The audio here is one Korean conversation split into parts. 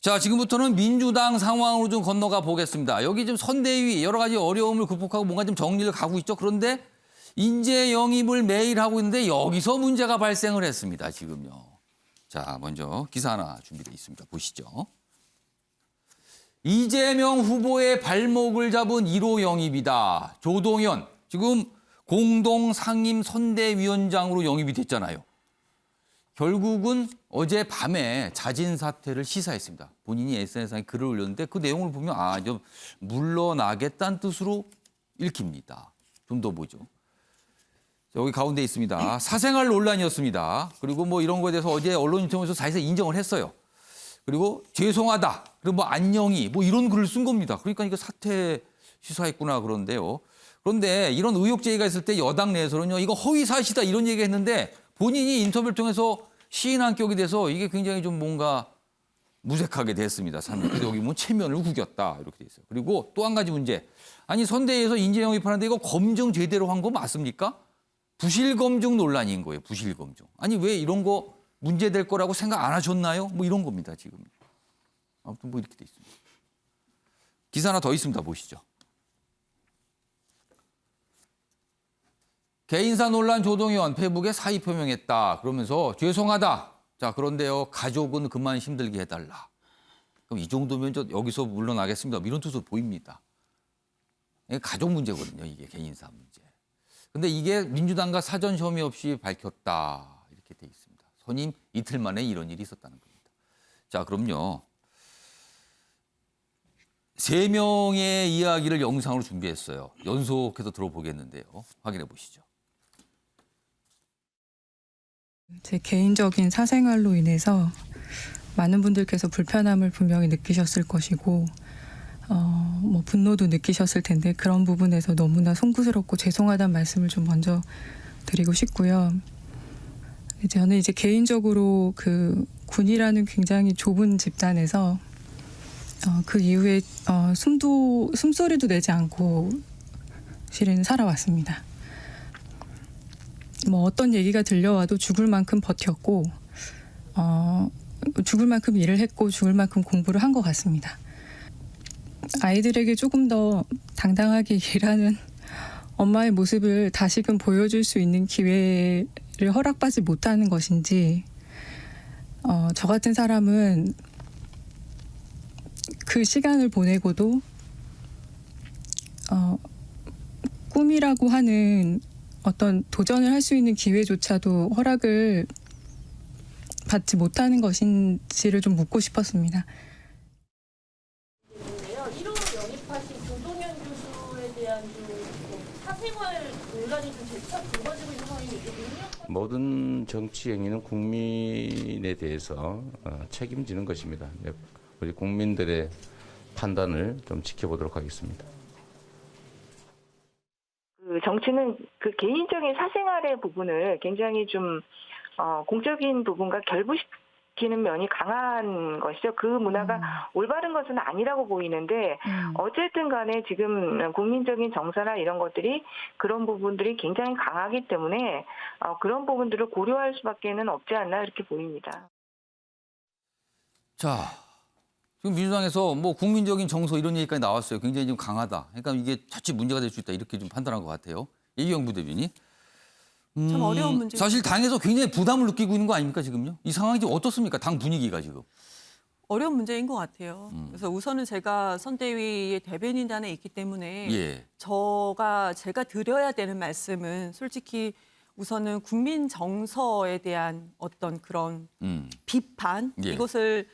자, 지금부터는 민주당 상황으로 좀 건너가 보겠습니다. 여기 좀 선대위 여러 가지 어려움을 극복하고 뭔가 좀 정리를 가고 있죠. 그런데 인재 영입을 매일 하고 있는데 여기서 문제가 발생을 했습니다. 지금요. 자, 먼저 기사 하나 준비되어 있습니다. 보시죠. 이재명 후보의 발목을 잡은 1호 영입이다. 조동현 지금 공동 상임 선대위원장으로 영입이 됐잖아요. 결국은 어제 밤에 자진 사퇴를 시사했습니다. 본인이 SNS상에 글을 올렸는데 그 내용을 보면 좀 물러나겠다는 뜻으로 읽힙니다. 좀 더 보죠. 여기 가운데 있습니다. 사생활 논란이었습니다. 그리고 뭐 이런 거에 대해서 어제 언론 인터뷰에서 사실상 인정을 했어요. 그리고 죄송하다. 그리고 뭐 안녕히 뭐 이런 글을 쓴 겁니다. 그러니까 이거 사퇴 시사했구나 그런데요. 그런데 이런 의혹 제기가 있을 때 여당 내에서는요. 이거 허위 사실이다 이런 얘기 했는데 본인이 인터뷰를 통해서 시인한 격이 돼서 이게 굉장히 좀 뭔가 무색하게 됐습니다. 그래서 여기 뭐 체면을 구겼다 이렇게 돼 있어요. 그리고 또 한 가지 문제. 아니 선대위에서 인재 영입하는데 이거 검증 제대로 한 거 맞습니까? 부실 검증 논란인 거예요. 부실 검증. 아니 왜 이런 거 문제될 거라고 생각 안 하셨나요? 뭐 이런 겁니다. 지금. 아무튼 뭐 이렇게 돼 있습니다. 기사 하나 더 있습니다. 보시죠. 개인사 논란 조동현 페북에 사의 표명했다. 그러면서 죄송하다. 자 그런데요. 가족은 그만 힘들게 해달라. 그럼 이 정도면 저 여기서 물러나겠습니다. 이런 뜻으로 보입니다. 이게 가족 문제거든요. 이게 개인사 문제. 근데 이게 민주당과 사전 협의 없이 밝혔다. 이렇게 돼 있습니다. 선임 이틀 만에 이런 일이 있었다는 겁니다. 자 그럼요. 3명의 이야기를 영상으로 준비했어요. 연속해서 들어보겠는데요. 확인해 보시죠. 제 개인적인 사생활로 인해서 많은 분들께서 불편함을 분명히 느끼셨을 것이고 뭐 분노도 느끼셨을 텐데 그런 부분에서 너무나 송구스럽고 죄송하다는 말씀을 좀 먼저 드리고 싶고요. 저는 이제 개인적으로 그 군이라는 굉장히 좁은 집단에서 그 이후에 숨소리도 내지 않고 실은 살아왔습니다. 뭐 어떤 얘기가 들려와도 죽을 만큼 버텼고 죽을 만큼 일을 했고 죽을 만큼 공부를 한 것 같습니다. 아이들에게 조금 더 당당하게 일하는 엄마의 모습을 다시금 보여줄 수 있는 기회를 허락받지 못하는 것인지 저 같은 사람은 그 시간을 보내고도 꿈이라고 하는 어떤 도전을 할 수 있는 기회조차도 허락을 받지 못하는 것인지를 좀 묻고 싶었습니다. 1호 영입하신 조동현 교수에 대한 사생활 논란이 좀 재차 불거지고 있는 상황이거든요. 모든 정치 행위는 국민에 대해서 책임지는 것입니다. 우리 국민들의 판단을 좀 지켜보도록 하겠습니다. 그 정치는 그 개인적인 사생활의 부분을 굉장히 좀 공적인 부분과 결부시키는 면이 강한 것이죠. 그 문화가 올바른 것은 아니라고 보이는데 어쨌든 간에 지금 국민적인 정서나 이런 것들이 그런 부분들이 굉장히 강하기 때문에 그런 부분들을 고려할 수밖에는 없지 않나 이렇게 보입니다. 자, 지금 민주당에서 뭐 국민적인 정서 이런 얘기까지 나왔어요. 굉장히 좀 강하다. 그러니까 이게 자칫 문제가 될 수 있다. 이렇게 좀 판단한 것 같아요. 이기영 부대변인. 참 어려운 문제. 사실 당에서 굉장히 부담을 느끼고 있는 거 아닙니까 지금요? 이 상황이 지금 어떻습니까? 당 분위기가 지금. 어려운 문제인 것 같아요. 그래서 우선은 제가 선대위의 대변인단에 있기 때문에 예. 제가 드려야 되는 말씀은 솔직히 우선은 국민 정서에 대한 어떤 그런 비판 예. 이것을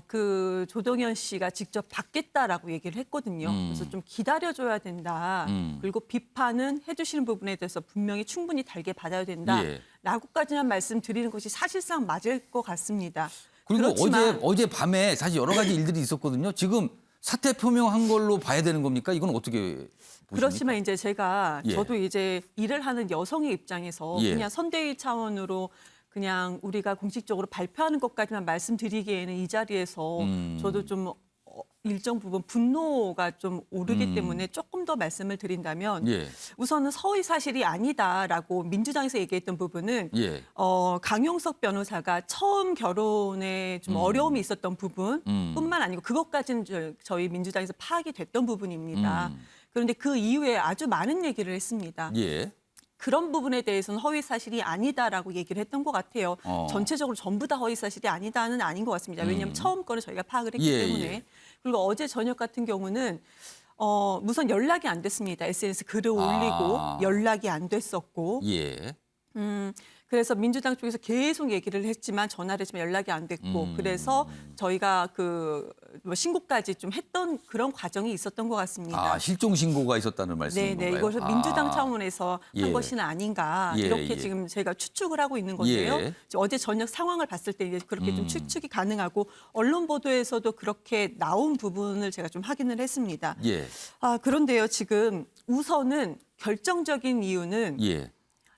그 조동현 씨가 직접 받겠다라고 얘기를 했거든요. 그래서 좀 기다려줘야 된다. 그리고 비판은 해주시는 부분에 대해서 분명히 충분히 달게 받아야 된다. 예. 라고까지만 말씀드리는 것이 사실상 맞을 것 같습니다. 그리고 그렇지만 어제 밤에 사실 여러 가지 일들이 있었거든요. 지금 사퇴 표명한 걸로 봐야 되는 겁니까? 이건 어떻게 보십니까? 그렇지만 이제 제가 예. 저도 이제 일을 하는 여성의 입장에서 예. 그냥 선대위 차원으로 그냥 우리가 공식적으로 발표하는 것까지만 말씀드리기에는 이 자리에서 저도 좀 일정 부분 분노가 좀 오르기 때문에 조금 더 말씀을 드린다면 예. 우선은 허위 사실이 아니다라고 민주당에서 얘기했던 부분은 예. 강용석 변호사가 처음 결혼에 좀 어려움이 있었던 부분뿐만 아니고 그것까지는 저희 민주당에서 파악이 됐던 부분입니다. 그런데 그 이후에 아주 많은 얘기를 했습니다. 예. 그런 부분에 대해서는 허위 사실이 아니다라고 얘기를 했던 것 같아요. 어. 전체적으로 전부 다 허위 사실이 아니다는 아닌 것 같습니다. 왜냐하면 처음 거를 저희가 파악을 했기 예, 때문에. 예. 그리고 어제 저녁 같은 경우는 우선 연락이 안 됐습니다. SNS 글을 올리고 연락이 안 됐었고. 예. 그래서 민주당 쪽에서 계속 얘기를 했지만 전화를 했지만 연락이 안 됐고 그래서 저희가 뭐 신고까지 좀 했던 그런 과정이 있었던 것 같습니다. 실종 신고가 있었다는 말씀인 네네, 건가요? 이것을 민주당 차원에서 예. 한 것은 아닌가 예, 이렇게 예. 지금 제가 추측을 하고 있는 건데요. 예. 어제 저녁 상황을 봤을 때 이제 그렇게 좀 추측이 가능하고 언론 보도에서도 그렇게 나온 부분을 제가 좀 확인을 했습니다. 예. 그런데요, 지금 우선은 결정적인 이유는 예.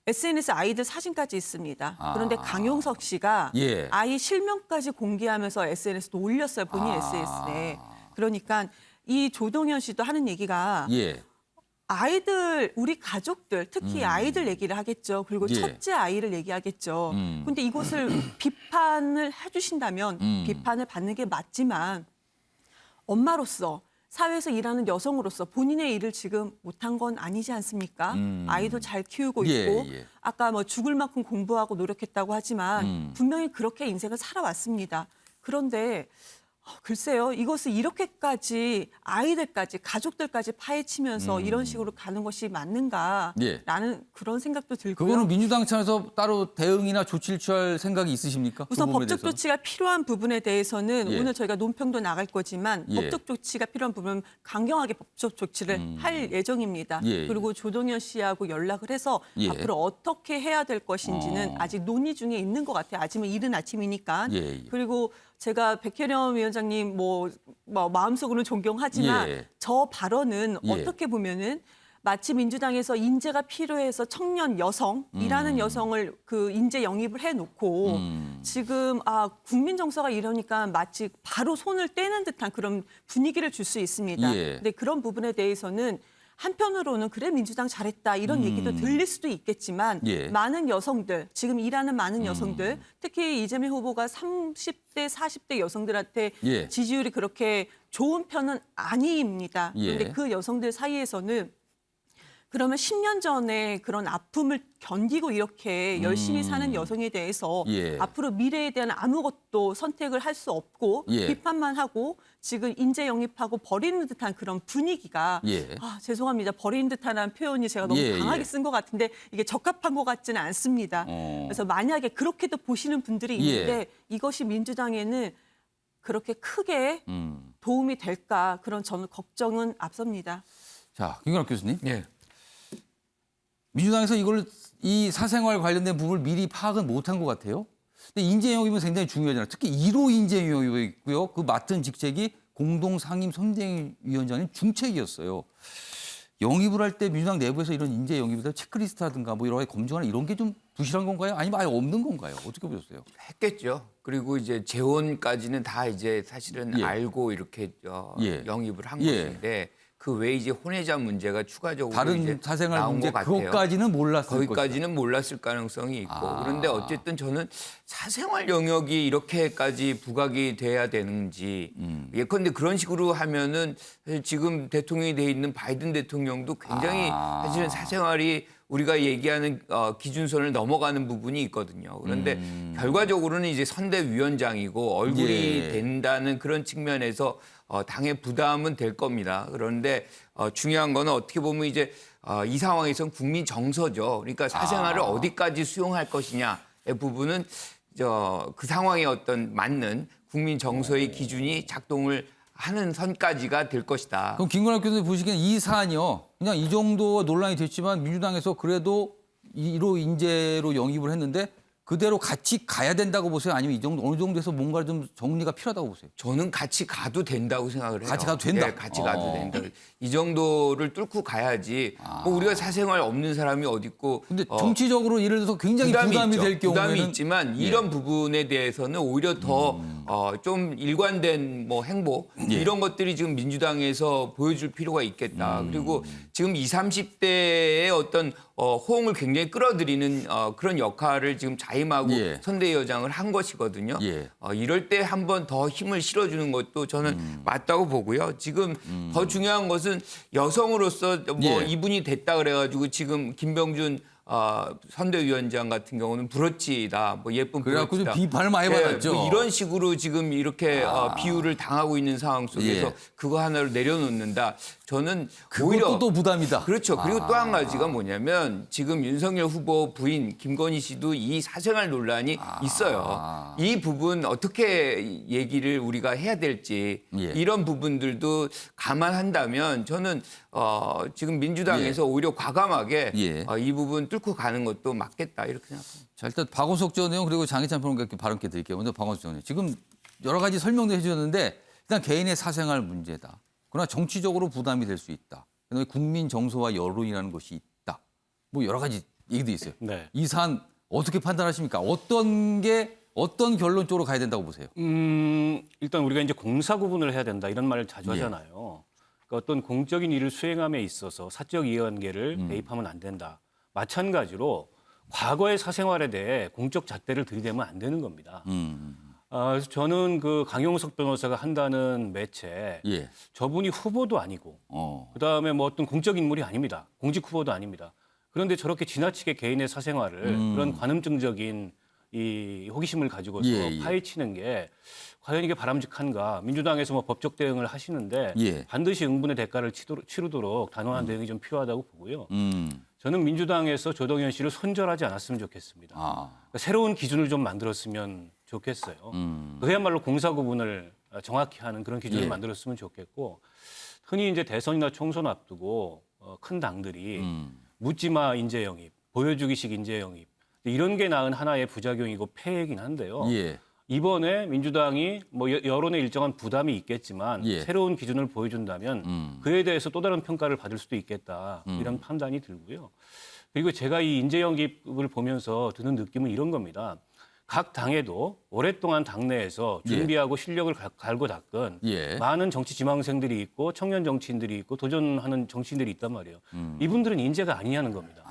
SNS 아이들 사진까지 있습니다. 그런데 강용석 씨가 예. 아이 실명까지 공개하면서 SNS도 올렸어요. 본인 SNS에. 그러니까 이 조동현 씨도 하는 얘기가 예. 아이들, 우리 가족들, 특히 아이들 얘기를 하겠죠. 그리고 예. 첫째 아이를 얘기하겠죠. 근데 이것을 비판을 해주신다면 비판을 받는 게 맞지만 엄마로서 사회에서 일하는 여성으로서 본인의 일을 지금 못한 건 아니지 않습니까? 아이도 잘 키우고 예, 있고 예. 아까 뭐 죽을 만큼 공부하고 노력했다고 하지만 분명히 그렇게 인생을 살아왔습니다. 그런데 글쎄요, 이것을 이렇게까지 아이들까지 가족들까지 파헤치면서 이런 식으로 가는 것이 맞는가라는 예. 그런 생각도 들고요. 그거는 민주당 차원에서 따로 대응이나 조치를 취할 생각이 있으십니까? 우선 그 부분에 법적 대해서는? 조치가 필요한 부분에 대해서는 예. 오늘 저희가 논평도 나갈 거지만 예. 법적 조치가 필요한 부분은 강경하게 법적 조치를 할 예정입니다. 예, 예. 그리고 조동현 씨하고 연락을 해서 예. 앞으로 어떻게 해야 될 것인지는 아직 논의 중에 있는 것 같아요. 아직은 이른 아침이니까. 예, 예. 그리고 제가 백혜련 위원장님 뭐 마음속으로는 존경하지만 예. 저 발언은 예. 어떻게 보면은 마치 민주당에서 인재가 필요해서 청년 여성이라는 여성을 그 인재 영입을 해놓고 지금 국민 정서가 이러니까 마치 바로 손을 떼는 듯한 그런 분위기를 줄 수 있습니다. 예. 근데 그런 부분에 대해서는 한편으로는 그래 민주당 잘했다 이런 얘기도 들릴 수도 있겠지만 예. 많은 여성들 지금 일하는 많은 여성들 특히 이재명 후보가 30대 40대 여성들한테 예. 지지율이 그렇게 좋은 편은 아닙니다. 예. 그런데 그 여성들 사이에서는 그러면 10년 전에 그런 아픔을 견디고 이렇게 열심히 사는 여성에 대해서 예. 앞으로 미래에 대한 아무것도 선택을 할 수 없고 예. 비판만 하고 지금 인재 영입하고 버리는 듯한 그런 분위기가 예. 죄송합니다. 버리는 듯한이라는 표현이 제가 너무 예, 강하게 예. 쓴 것 같은데 이게 적합한 것 같지는 않습니다. 그래서 만약에 그렇게도 보시는 분들이 있는데 예. 이것이 민주당에는 그렇게 크게 도움이 될까 그런 저는 걱정은 앞섭니다. 자, 김건학 교수님. 예. 민주당에서 이 사생활 관련된 부분을 미리 파악은 못한 것 같아요. 근데 인재 영입은 굉장히 중요하잖아요. 특히 1호 인재 영입이 있고요. 그 맡은 직책이 공동상임 선대위원장님 중책이었어요. 영입을 할 때 민주당 내부에서 이런 인재 영입에 대한 체크리스트라든가 뭐 여러 가지 검증하는 이런 게 좀 부실한 건가요? 아니면 아예 없는 건가요? 어떻게 보셨어요? 했겠죠. 그리고 이제 재혼까지는 다 이제 사실은 예. 알고 이렇게 예. 영입을 한 예. 것인데 그 외에 이제 혼외자 문제가 추가적으로 다른 이제 사생활 나온 문제 것 같아요. 그것까지는 몰랐을 것이다. 거기까지는 몰랐을 가능성이 있고 아. 그런데 어쨌든 저는 사생활 영역이 이렇게까지 부각이 돼야 되는지 예컨대 그런 식으로 하면은 사실 지금 대통령이 돼 있는 바이든 대통령도 굉장히 사실은 사생활이 우리가 얘기하는 기준선을 넘어가는 부분이 있거든요. 그런데 결과적으로는 이제 선대위원장이고 얼굴이 예. 된다는 그런 측면에서 당의 부담은 될 겁니다. 그런데 중요한 거는 어떻게 보면 이제 이 상황에선 국민 정서죠. 그러니까 사생활을 어디까지 수용할 것이냐의 부분은 그 상황에 어떤 맞는 국민 정서의 기준이 작동을 하는 선까지가 될 것이다. 그럼 김건학 교수님 보시기엔 이 사안이요. 그냥 이 정도 논란이 됐지만 민주당에서 그래도 1호 인재로 영입을 했는데 그대로 같이 가야 된다고 보세요? 아니면 이 정도 어느 정도에서 뭔가 좀 정리가 필요하다고 보세요? 저는 같이 가도 된다고 생각을 해요. 같이 가도 된다? 네, 같이 가도 된다. 이 정도를 뚫고 가야지. 뭐 우리가 사생활 없는 사람이 어디 있고. 근데 정치적으로 예를 들어서 굉장히 부담이 있죠. 될 경우에는 부담이 있지만 이런 부분에 대해서는 오히려 더 좀 일관된 뭐 행보 예. 이런 것들이 지금 민주당에서 보여줄 필요가 있겠다. 그리고 지금 20, 30대의 어떤 호응을 굉장히 끌어들이는 그런 역할을 지금 자임하고 예. 선대위원장을 한 것이거든요. 예. 이럴 때 한 번 더 힘을 실어주는 것도 저는 맞다고 보고요. 지금 더 중요한 것은 여성으로서 뭐 예. 이분이 됐다 그래가지고 지금 김병준 선대위원장 같은 경우는 브로치다, 뭐 예쁜 그래갖고 좀 브로치다. 비판을 많이 받았죠. 뭐 이런 식으로 지금 이렇게 비유를 당하고 있는 상황 속에서 예. 그거 하나를 내려놓는다. 저는 오히려 그것도 또 부담이다. 그렇죠. 그리고 또 한 가지가 뭐냐면 지금 윤석열 후보 부인 김건희 씨도 이 사생활 논란이 있어요. 이 부분 어떻게 얘기를 우리가 해야 될지 예. 이런 부분들도 감안한다면 저는 지금 민주당에서 오히려 과감하게 예. 이 부분 뚫고 가는 것도 맞겠다 이렇게 생각합니다. 자, 일단 박원석 전 의원 그리고 장희찬 평론가께 발언께 드릴게요. 먼저 박원석 전 의원. 지금 여러 가지 설명도 해주셨는데 일단 개인의 사생활 문제다. 그러나 정치적으로 부담이 될 수 있다. 그다음에 국민 정서와 여론이라는 것이 있다. 뭐 여러 가지 얘기도 있어요. 네. 이 사안 어떻게 판단하십니까? 어떤 결론 쪽으로 가야 된다고 보세요? 일단 우리가 이제 공사 구분을 해야 된다 이런 말을 자주 예. 하잖아요. 그러니까 어떤 공적인 일을 수행함에 있어서 사적 이해관계를 대입하면 안 된다. 마찬가지로 과거의 사생활에 대해 공적 잣대를 들이대면 안 되는 겁니다. 그래서 저는 그 강용석 변호사가 한다는 매체 예. 저분이 후보도 아니고 그다음에 뭐 어떤 공적 인물이 아닙니다. 공직 후보도 아닙니다. 그런데 저렇게 지나치게 개인의 사생활을 그런 관음증적인 이 호기심을 가지고서 예, 예. 파헤치는 게 과연 이게 바람직한가? 민주당에서 뭐 법적 대응을 하시는데 예. 반드시 응분의 대가를 치르도록 단호한 대응이 좀 필요하다고 보고요. 음. 저는 민주당에서 조동현 씨를 손절하지 않았으면 좋겠습니다. 그러니까 새로운 기준을 좀 만들었으면 좋겠어요. 그야말로 공사 구분을 정확히 하는 그런 기준을 예. 만들었으면 좋겠고 흔히 이제 대선이나 총선 앞두고 큰 당들이 묻지마 인재 영입, 보여주기식 인재 영입 이런 게 낳은 하나의 부작용이고 폐해이긴 한데요. 예. 이번에 민주당이 뭐 여론에 일정한 부담이 있겠지만 예. 새로운 기준을 보여준다면 그에 대해서 또 다른 평가를 받을 수도 있겠다 이런 판단이 들고요. 그리고 제가 이 인재 영입을 보면서 드는 느낌은 이런 겁니다. 각 당에도 오랫동안 당내에서 준비하고 실력을 갈고 닦은 예. 많은 정치 지망생들이 있고 청년 정치인들이 있고 도전하는 정치인들이 있단 말이에요. 이분들은 인재가 아니냐는 겁니다.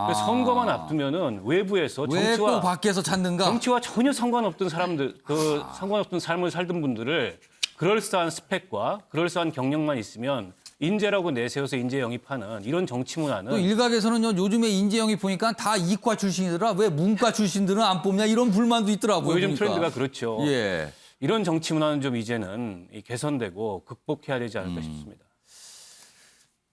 그래서 선거만 앞두면은 외부에서 왜 꼭 밖에서 찾는가? 정치와 전혀 상관없던 사람들, 그 상관없던 삶을 살던 분들을 그럴싸한 스펙과 그럴싸한 경력만 있으면 인재라고 내세워서 인재 영입하는 이런 정치 문화는 또 일각에서는 요즘에 인재 영입 보니까 다 이과 출신이더라. 왜 문과 출신들은 안 뽑냐 이런 불만도 있더라고요. 요즘 보니까. 트렌드가 그렇죠. 예. 이런 정치 문화는 좀 이제는 개선되고 극복해야 되지 않을까 싶습니다.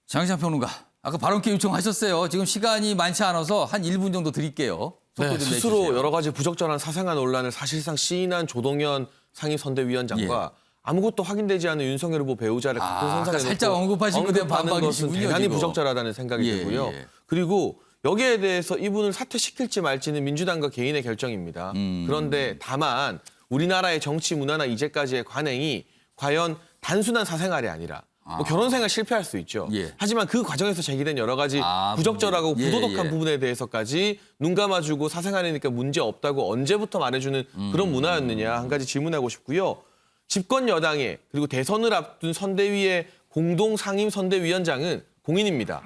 장희찬 평론가, 아까 발언기 요청하셨어요. 지금 시간이 많지 않아서 한 1분 정도 드릴게요. 속도 네, 좀 스스로 내주세요. 여러 가지 부적절한 사생활 논란을 사실상 시인한 조동현 상임선대위원장과 아무것도 확인되지 않은 윤석열 후보 배우자를 같은 아까 선상에 살짝 놓고 언급하신 것에 언급하는 것은 반박이시군요, 대단히 지금. 부적절하다는 생각이 예, 들고요. 예. 그리고 여기에 대해서 이분을 사퇴시킬지 말지는 민주당과 개인의 결정입니다. 그런데 다만 우리나라의 정치 문화나 이제까지의 관행이 과연 단순한 사생활이 아니라 뭐 결혼 생활 실패할 수 있죠. 예. 하지만 그 과정에서 제기된 여러 가지 부적절하고 예, 부도덕한 예. 부분에 대해서까지 눈 감아주고 사생활이니까 문제 없다고 언제부터 말해주는 그런 문화였느냐 한 가지 질문하고 싶고요. 집권 여당의 그리고 대선을 앞둔 선대위의 공동 상임 선대위원장은 공인입니다.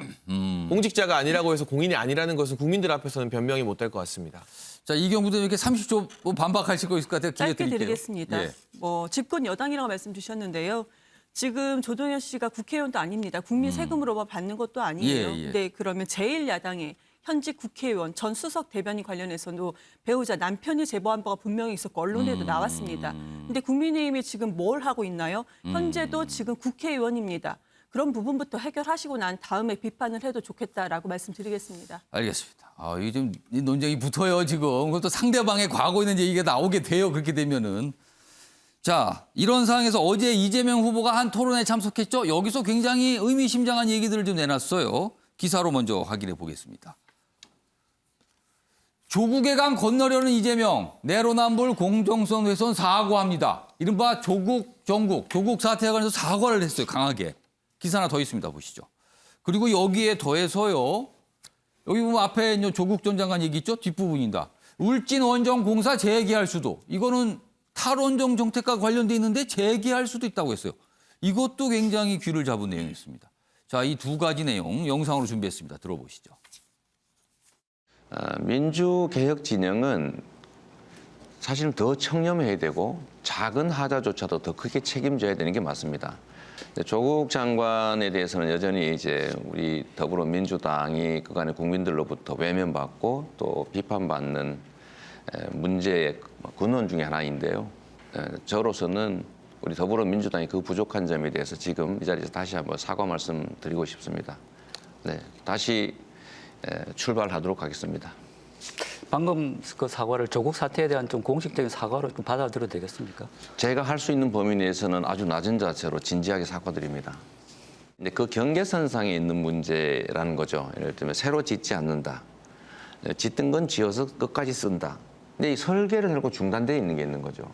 공직자가 아니라고 해서 공인이 아니라는 것은 국민들 앞에서는 변명이 못 될 것 같습니다. 자, 이경구 대표 이렇게 30초 뭐 반박하실 거 있을 것 같아요. 기회 짧게 드릴게요. 드리겠습니다. 예. 뭐 집권 여당이라고 말씀 주셨는데요. 지금 조동현 씨가 국회의원도 아닙니다. 국민 세금으로 받는 것도 아니에요. 예, 예. 근데 그러면 제1야당의 현직 국회의원 전 수석 대변인 관련해서도 배우자 남편이 제보한 바가 분명히 있었고 언론에도 나왔습니다. 근데 국민의힘이 지금 뭘 하고 있나요? 현재도 지금 국회의원입니다. 그런 부분부터 해결하시고 난 다음에 비판을 해도 좋겠다라고 말씀드리겠습니다. 알겠습니다. 이게 좀 이 논쟁이 붙어요, 지금. 그것도 상대방의 과거 있는 얘기가 나오게 돼요, 그렇게 되면은. 자, 이런 상황에서 어제 이재명 후보가 한 토론에 참석했죠. 여기서 굉장히 의미심장한 얘기들을 좀 내놨어요. 기사로 먼저 확인해 보겠습니다. 조국의 강 건너려는 이재명, 내로남불 공정성 훼손 사과합니다. 이른바 조국 정국, 조국 사태에 관해서 사과를 했어요, 강하게. 기사 하나 더 있습니다, 보시죠. 그리고 여기에 더해서요. 여기 보면 앞에 조국 전 장관 얘기 있죠? 뒷부분입니다. 울진 원전 공사 재개할 수도. 이거는 탈원전 정책과 관련돼 있는데 재개할 수도 있다고 했어요. 이것도 굉장히 귀를 잡은 내용이었습니다. 자, 이 두 가지 내용 영상으로 준비했습니다. 들어보시죠. 민주개혁 진영은 사실은 더 청렴해야 되고 작은 하자조차도 더 크게 책임져야 되는 게 맞습니다. 조국 장관에 대해서는 여전히 이제 우리 더불어민주당이 그간의 국민들로부터 외면받고 또 비판받는 문제의 근원 중에 하나인데요. 저로서는 우리 더불어민주당이 그 부족한 점에 대해서 지금 이 자리에서 다시 한번 사과 말씀드리고 싶습니다. 네, 다시 출발하도록 하겠습니다. 방금 그 사과를 조국 사태에 대한 좀 공식적인 사과로 좀 받아들여도 되겠습니까? 제가 할 수 있는 범위 내에서는 아주 낮은 자세로 진지하게 사과드립니다. 근데 그 경계선상에 있는 문제라는 거죠. 예를 들면 새로 짓지 않는다. 짓던 건 지어서 끝까지 쓴다. 근데 이 설계를 하고 중단되어 있는 게 있는 거죠.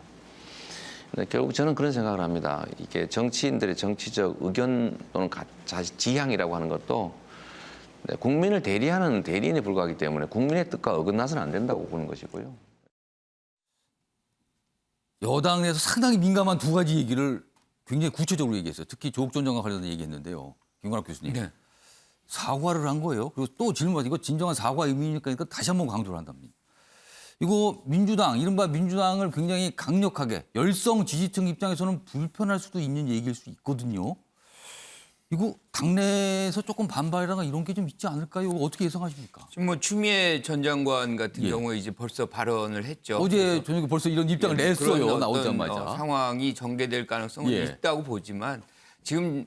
결국 저는 그런 생각을 합니다. 이게 정치인들의 정치적 의견 또는 지향이라고 하는 것도 국민을 대리하는 대리인에 불과하기 때문에 국민의 뜻과 어긋나서는 안 된다고 보는 것이고요. 여당 내에서 상당히 민감한 두 가지 얘기를 굉장히 구체적으로 얘기했어요. 특히 조국 전 장관 관련해서 얘기했는데요. 김관학 교수님. 네. 사과를 한 거예요. 그리고 또 질문, 이거 진정한 사과 의미니까 다시 한번 강조를 한답니다. 이거 민주당, 이른바 민주당을 굉장히 강력하게 열성 지지층 입장에서는 불편할 수도 있는 얘기일 수 있거든요. 이거 당내에서 조금 반발이나 이런 게 좀 있지 않을까요? 어떻게 예상하십니까? 지금 뭐 추미애 전 장관 같은 예. 경우에 이제 벌써 발언을 했죠. 어제 저녁에 벌써 이런 입장을 냈어요. 그런 나오자마자. 어떤, 상황이 전개될 가능성은 예. 있다고 보지만 지금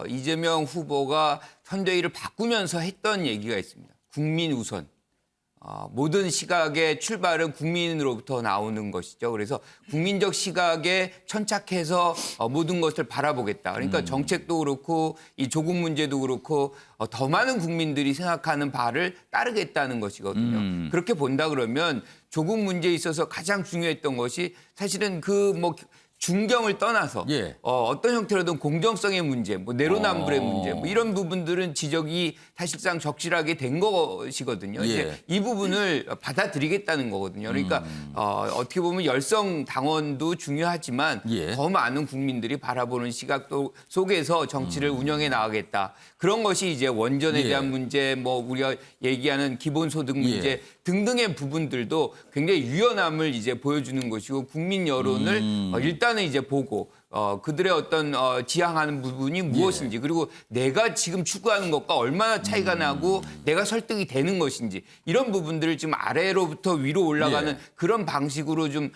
이재명 후보가 선대위를 바꾸면서 했던 얘기가 있습니다. 국민 우선. 모든 시각의 출발은 국민으로부터 나오는 것이죠. 그래서 국민적 시각에 천착해서 모든 것을 바라보겠다. 그러니까 정책도 그렇고 이 조국 문제도 그렇고 더 많은 국민들이 생각하는 바를 따르겠다는 것이거든요. 그렇게 본다 그러면 조국 문제에 있어서 가장 중요했던 것이 사실은 그 뭐 중경을 떠나서 예. 어떤 형태로든 공정성의 문제, 뭐 내로남불의 문제, 뭐 이런 부분들은 지적이 사실상 적실하게 된 것이거든요. 예. 이제 이 부분을 받아들이겠다는 거거든요. 그러니까 어떻게 보면 열성 당원도 중요하지만 예. 더 많은 국민들이 바라보는 시각도 속에서 정치를 운영해 나가겠다. 그런 것이 이제 원전에 예. 대한 문제, 뭐 우리가 얘기하는 기본소득 문제 예. 등등의 부분들도 굉장히 유연함을 이제 보여주는 것이고 국민 여론을 일단은 이제 보고 그들의 어떤 지향하는 부분이 무엇인지 그리고 내가 지금 추구하는 것과 얼마나 차이가 나고 내가 설득이 되는 것인지 이런 부분들을 좀 아래로부터 위로 올라가는 예. 그런 방식으로 좀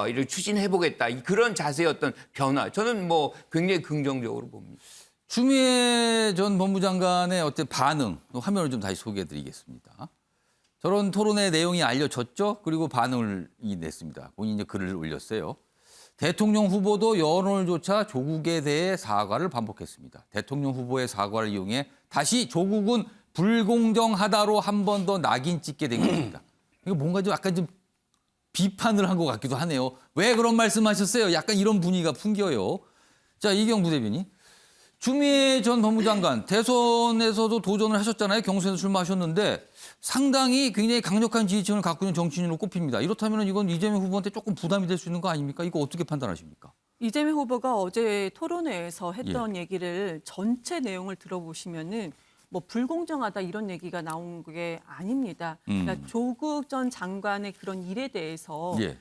이를 추진해 보겠다. 그런 자세의 어떤 변화 저는 뭐 굉장히 긍정적으로 봅니다. 추미애 전 법무장관의 어떤 반응, 화면을 좀 다시 소개해드리겠습니다. 저런 토론의 내용이 알려졌죠. 그리고 반응을 냈습니다. 본인이 이제 글을 올렸어요. 대통령 후보도 여론조차 조국에 대해 사과를 반복했습니다. 대통령 후보의 사과를 이용해 다시 조국은 불공정하다로 한 번 더 낙인 찍게 된 겁니다. 이거 뭔가 좀 약간 좀 비판을 한 것 같기도 하네요. 왜 그런 말씀하셨어요? 약간 이런 분위기가 풍겨요. 자, 이경 부대변인. 추미애 전 법무장관 대선에서도 도전을 하셨잖아요. 경선에서 출마하셨는데 상당히 굉장히 강력한 지지층을 갖고 있는 정치인으로 꼽힙니다. 이렇다면 이건 이재명 후보한테 조금 부담이 될 수 있는 거 아닙니까? 이거 어떻게 판단하십니까? 이재명 후보가 어제 토론회에서 했던 얘기를 전체 내용을 들어보시면은 뭐 불공정하다 이런 얘기가 나온 게 아닙니다. 그러니까 조국 전 장관의 그런 일에 대해서 예.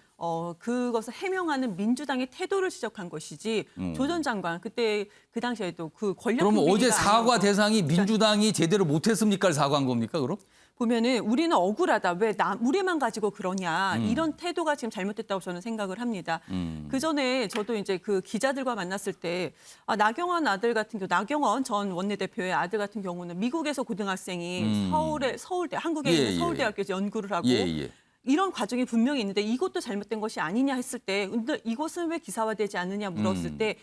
그것을 해명하는 민주당의 태도를 지적한 것이지 조 전 장관 그때 그 당시에도 그 권력 그러면 어제 비리가 사과 아니어서 대상이 민주당이 제대로 못했습니까를 사과한 겁니까? 그럼? 보면은 우리는 억울하다. 왜 우리만 가지고 그러냐. 이런 태도가 지금 잘못됐다고 저는 생각을 합니다. 그 전에 저도 이제 그 기자들과 만났을 때 나경원 아들 같은 경우 나경원 전 원내대표의 아들 같은 경우는 미국에서 고등학생이 서울대 한국에 있는 서울대학교에서 연구를 하고 이런 과정이 분명히 있는데 이것도 잘못된 것이 아니냐 했을 때 근데 이것은 왜 기사화되지 않느냐 물었을 때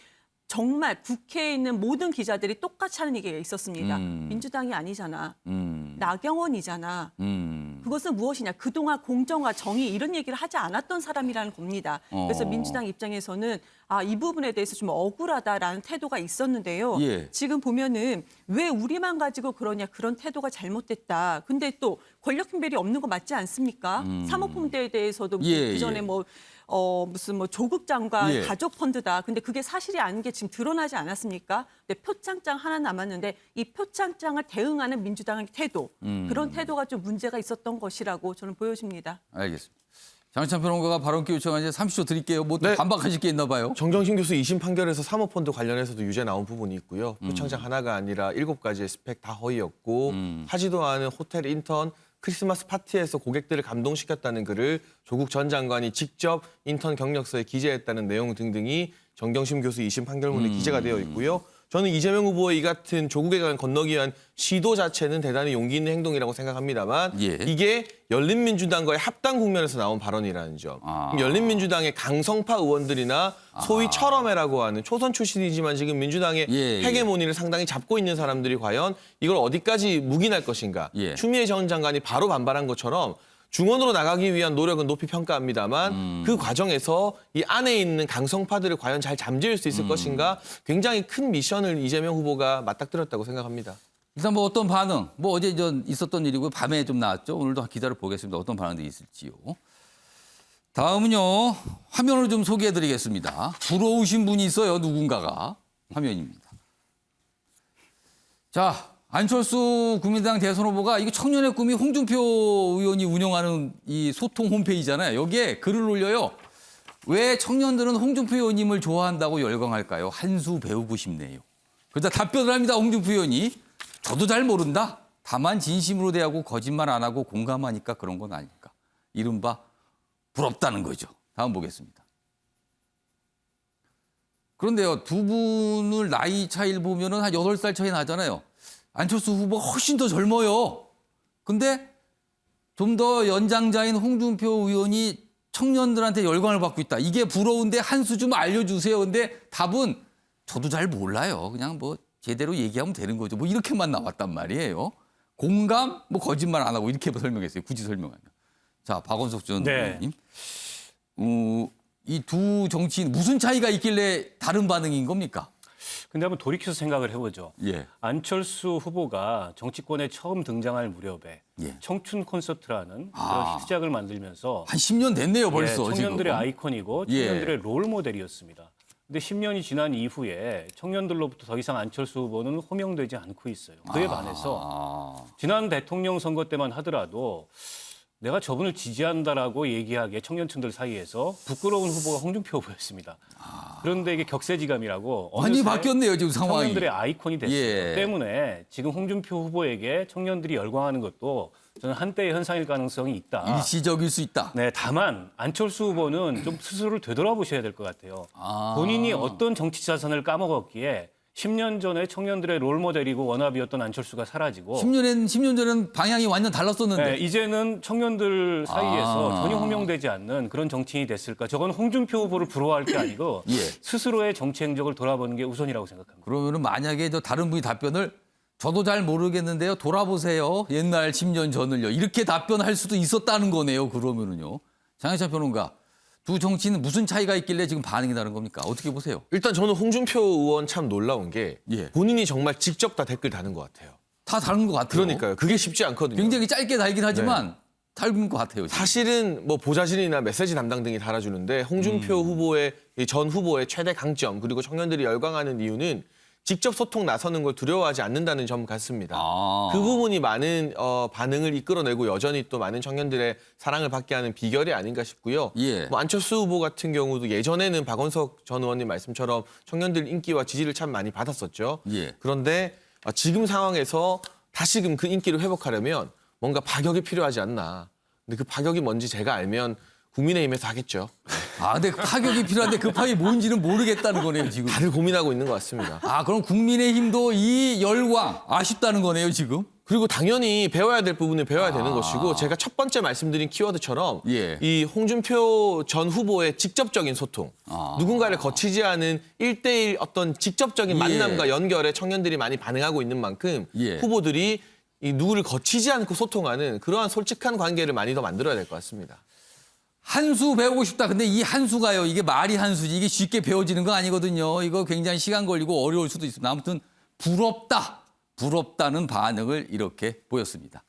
정말 국회에 있는 모든 기자들이 똑같이 하는 얘기가 있었습니다. 민주당이 아니잖아. 나경원이잖아. 그것은 무엇이냐. 그동안 공정과 정의 이런 얘기를 하지 않았던 사람이라는 겁니다. 그래서 민주당 입장에서는 이 부분에 대해서 좀 억울하다라는 태도가 있었는데요. 예. 지금 보면은 왜 우리만 가지고 그러냐. 그런 태도가 잘못됐다. 근데 또 권력 분배이 없는 거 맞지 않습니까? 사모펀드에 대해서도 그전에 뭐 무슨 뭐 조국 장관 예. 가족 펀드다. 근데 그게 사실이 아닌 게 지금 드러나지 않았습니까? 근데 표창장 하나 남았는데 이 표창장을 대응하는 민주당의 태도, 그런 태도가 좀 문제가 있었던 것이라고 저는 보여집니다. 알겠습니다. 장희찬 평론가가 발언 기회 요청한 이제 30초 드릴게요. 뭐 네. 반박하실 게 있나 봐요. 정경심 교수 2심 판결에서 사모펀드 관련해서도 유죄 나온 부분이 있고요. 표창장 하나가 아니라 7가지의 스펙 다 허위였고 하지도 않은 호텔 인턴 크리스마스 파티에서 고객들을 감동시켰다는 글을 조국 전 장관이 직접 인턴 경력서에 기재했다는 내용 등등이 정경심 교수 2심 판결문에 기재가 되어 있고요. 저는 이재명 후보의 이 같은 조국에 건너기 위한 시도 자체는 대단히 용기 있는 행동이라고 생각합니다만 예. 이게 열린민주당과의 합당 국면에서 나온 발언이라는 점. 그럼 열린민주당의 강성파 의원들이나 소위 철험회라고 하는 초선 출신이지만 지금 민주당의 예. 헤게모니를 상당히 잡고 있는 사람들이 과연 이걸 어디까지 묵인할 것인가. 예. 추미애 전 장관이 바로 반발한 것처럼 중원으로 나가기 위한 노력은 높이 평가합니다만 그 과정에서 이 안에 있는 강성파들을 과연 잘 잠재울 수 있을 것인가 굉장히 큰 미션을 이재명 후보가 맞닥뜨렸다고 생각합니다. 일단 뭐 어떤 반응, 뭐 어제 있었던 일이고 밤에 좀 나왔죠. 오늘도 기다려 보겠습니다. 어떤 반응들이 있을지요. 다음은요. 화면을 좀 소개해드리겠습니다. 부러우신 분이 있어요. 누군가가. 화면입니다. 자, 안철수 국민당 대선 후보가 이거 청년의 꿈이 홍준표 의원이 운영하는 이 소통 홈페이지잖아요. 여기에 글을 올려요. 왜 청년들은 홍준표 의원님을 좋아한다고 열광할까요? 한 수 배우고 싶네요. 그러다 답변을 합니다. 홍준표 의원이. 저도 잘 모른다. 다만 진심으로 대하고 거짓말 안 하고 공감하니까 그런 건 아닐까. 이른바 부럽다는 거죠. 다음 보겠습니다. 그런데요. 두 분을 나이 차이를 보면은 한 8살 차이 나잖아요. 안철수 후보가 훨씬 더 젊어요. 근데 좀 더 연장자인 홍준표 의원이 청년들한테 열광을 받고 있다. 이게 부러운데 한 수 좀 알려주세요. 근데 답은 저도 잘 몰라요. 그냥 뭐 제대로 얘기하면 되는 거죠. 뭐 이렇게만 나왔단 말이에요. 공감, 뭐 거짓말 안 하고 이렇게 설명했어요. 굳이 설명하면. 자, 박원석 전 네. 의원님. 이 두 정치인 무슨 차이가 있길래 다른 반응인 겁니까? 근데 한번 돌이켜서 생각을 해보죠. 예. 안철수 후보가 정치권에 처음 등장할 무렵에 예. 청춘 콘서트라는 그런 히트작을 만들면서 한 10년 됐네요, 벌써. 청년들의 지금. 아이콘이고 예. 청년들의 롤 모델이었습니다. 근데 10년이 지난 이후에 청년들로부터 더 이상 안철수 후보는 호명되지 않고 있어요. 그에 반해서 지난 대통령 선거 때만 하더라도 내가 저분을 지지한다라고 얘기하기에 청년층들 사이에서 부끄러운 후보가 홍준표 후보였습니다. 그런데 이게 격세지감이라고 많이 어느새 바뀌었네요, 지금 상황이. 청년들의 아이콘이 됐기 예. 때문에 지금 홍준표 후보에게 청년들이 열광하는 것도 저는 한때의 현상일 가능성이 있다. 일시적일 수 있다. 네, 다만 안철수 후보는 좀 스스로를 되돌아보셔야 될 것 같아요. 본인이 어떤 정치 자산을 까먹었기에 10년 전에 청년들의 롤모델이고 원합이었던 안철수가 사라지고 10년 전에는 방향이 완전 달랐었는데. 네, 이제는 청년들 사이에서 전혀 호명되지 않는 그런 정치인이 됐을까. 저건 홍준표 후보를 부러워할 게 아니고 예. 스스로의 정치 행적을 돌아보는 게 우선이라고 생각합니다. 그러면은 만약에 저 다른 분이 답변을 저도 잘 모르겠는데요. 돌아보세요. 옛날 10년 전을요. 이렇게 답변할 수도 있었다는 거네요. 그러면은요. 장혜찬 평론가. 두 정치인은 무슨 차이가 있길래 지금 반응이 다른 겁니까? 어떻게 보세요? 일단 저는 홍준표 의원 참 놀라운 게 예. 본인이 정말 직접 다 댓글 다는 것 같아요. 다 다른 것 같아요. 그러니까요. 그게 쉽지 않거든요. 굉장히 짧게 달긴 하지만 다른 것 같아요. 지금. 사실은 뭐 보좌진이나 메시지 담당 등이 달아주는데 홍준표 후보의 전 후보의 최대 강점 그리고 청년들이 열광하는 이유는 직접 소통 나서는 걸 두려워하지 않는다는 점 같습니다. 그 부분이 많은 반응을 이끌어내고 여전히 또 많은 청년들의 사랑을 받게 하는 비결이 아닌가 싶고요. 예. 뭐 안철수 후보 같은 경우도 예전에는 박원석 전 의원님 말씀처럼 청년들 인기와 지지를 참 많이 받았었죠. 예. 그런데 지금 상황에서 다시금 그 인기를 회복하려면 뭔가 파격이 필요하지 않나. 근데 그 파격이 뭔지 제가 알면 국민의힘에서 하겠죠. 근데 파격이 필요한데 그 파격이 뭔지는 모르겠다는 거네요, 지금. 다들 고민하고 있는 것 같습니다. 그럼 국민의힘도 이 열광 아쉽다는 거네요, 지금. 그리고 당연히 배워야 될 부분을 배워야 되는 것이고 제가 첫 번째 말씀드린 키워드처럼 예. 이 홍준표 전 후보의 직접적인 소통, 누군가를 거치지 않은 1대1 어떤 직접적인 예. 만남과 연결에 청년들이 많이 반응하고 있는 만큼 예. 후보들이 이 누구를 거치지 않고 소통하는 그러한 솔직한 관계를 많이 더 만들어야 될 것 같습니다. 한 수 배우고 싶다. 근데 이 한 수가요. 이게 말이 한 수지. 이게 쉽게 배워지는 거 아니거든요. 이거 굉장히 시간 걸리고 어려울 수도 있습니다. 아무튼 부럽다. 부럽다는 반응을 이렇게 보였습니다.